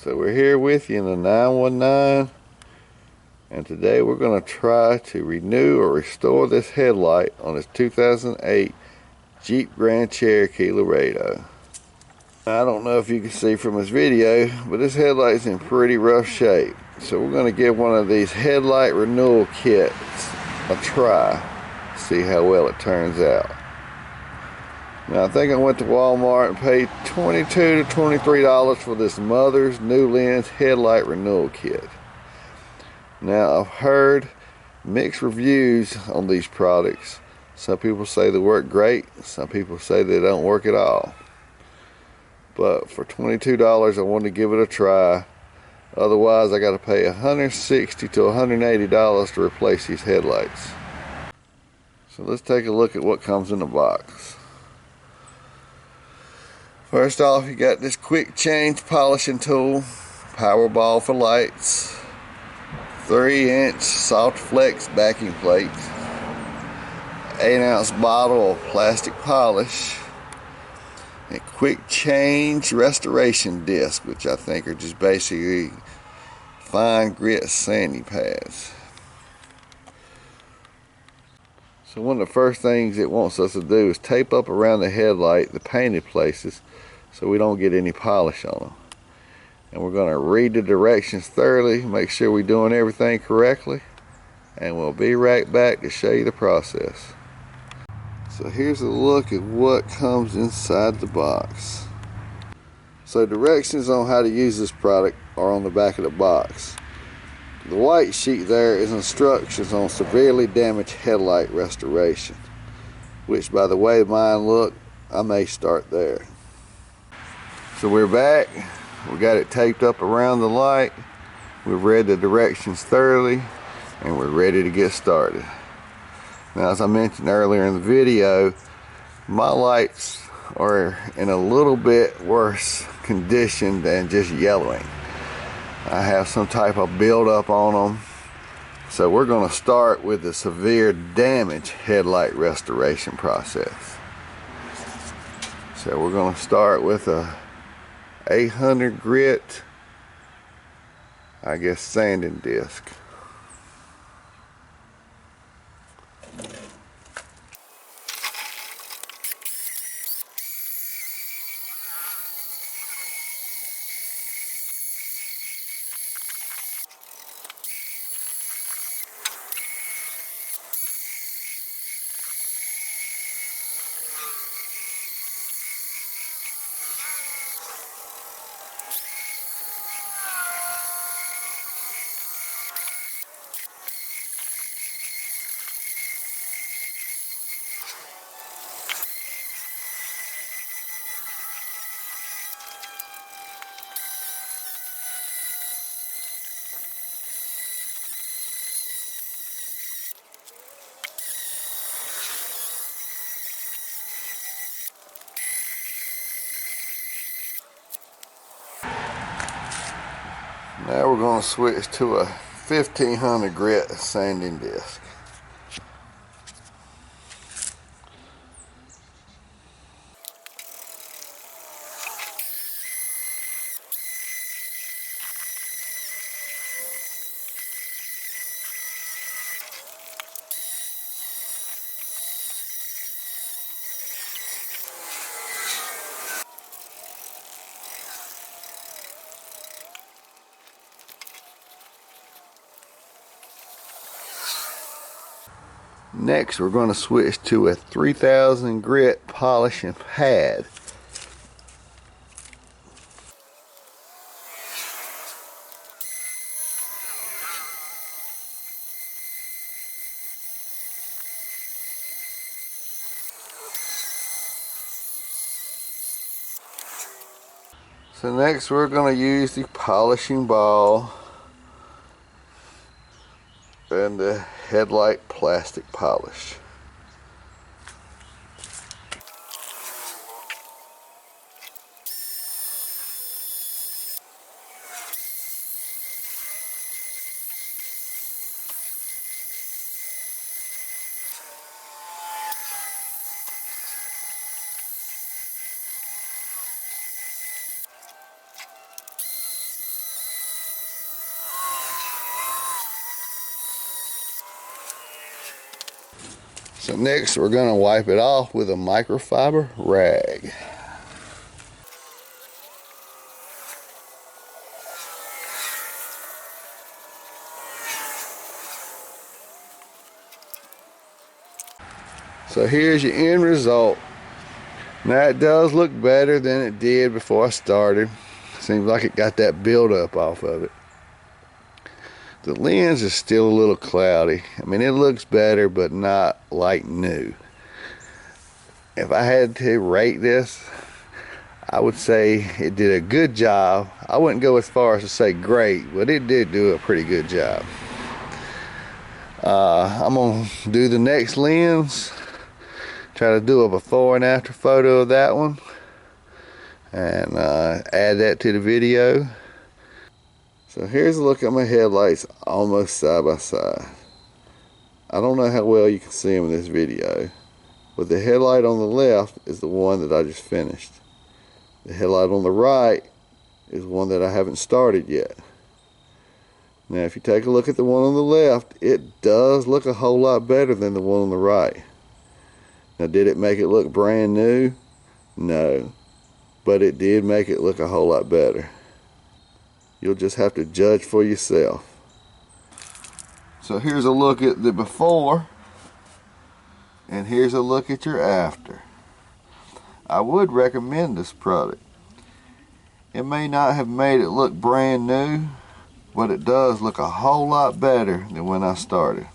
So we're here with you in the 919, and today we're going to try to renew or restore this headlight on this 2008 Jeep Grand Cherokee Laredo. I don't know if you can see from this video, but this headlight's in pretty rough shape. So we're going to give one of these headlight renewal kits a try, see how well it turns out. Now I think I went to Walmart and paid $22 to $23 for this Mother's NuLens headlight renewal kit. Now I've heard mixed reviews on these products. Some people say they work great, some people say they don't work at all. But for $22 I wanted to give it a try. Otherwise I got to pay $160 to $180 to replace these headlights. So let's take a look at what comes in the box. First off, you got this quick change polishing tool, power ball for lights, 3-inch soft flex backing plate, 8-ounce bottle of plastic polish, and quick change restoration disc, which I think are just basically fine grit sanding pads. So one of the first things it wants us to do is tape up around the headlight the painted places so we don't get any polish on them. And we're going to read the directions thoroughly, make sure we're doing everything correctly, and we'll be right back to show you the process. So here's a look at what comes inside the box. So directions on how to use this product are on the back of the box. The white sheet there is instructions on severely damaged headlight restoration, which by the way mine look, I may start there. So we're back, we got it taped up around the light, we've read the directions thoroughly, and we're ready to get started. Now as I mentioned earlier in the video, my lights are in a little bit worse condition than just yellowing. I have some type of buildup on them. So we're going to start with the severe damage headlight restoration process. So we're going to start with a 800 grit, I guess, sanding disc. Now we're going to switch to a 1500 grit sanding disc. Next, we're going to switch to a 3000 grit polishing pad. So next, we're going to use the polishing ball and the headlight plastic polish. So next we're going to wipe it off with a microfiber rag. So here's your end result. Now it does look better than it did before I started. Seems like it got that buildup off of it. The lens is still a little cloudy. I mean, it looks better, but not like new. If I had to rate this, I would say it did a good job. I wouldn't go as far as to say great, but it did do a pretty good job. I'm gonna do the next lens. Try to do a before and after photo of that one and add that to the video. So here's a look at my headlights almost side by side. I don't know how well you can see them in this video, but the headlight on the left is the one that I just finished. The headlight on the right is one that I haven't started yet. Now if you take a look at the one on the left, it does look a whole lot better than the one on the right. Now, did it make it look brand new? No. But it did make it look a whole lot better. You'll just have to judge for yourself. So here's a look at the before, and here's a look at your after. I would recommend this product. It may not have made it look brand new, but it does look a whole lot better than when I started.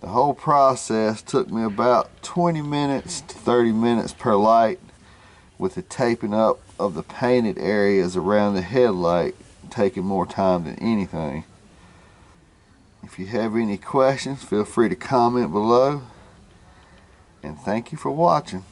The whole process took me about 20 minutes to 30 minutes per light, with the taping up of the painted areas around the headlight taking more time than anything. If you have any questions, feel free to comment below, and thank you for watching.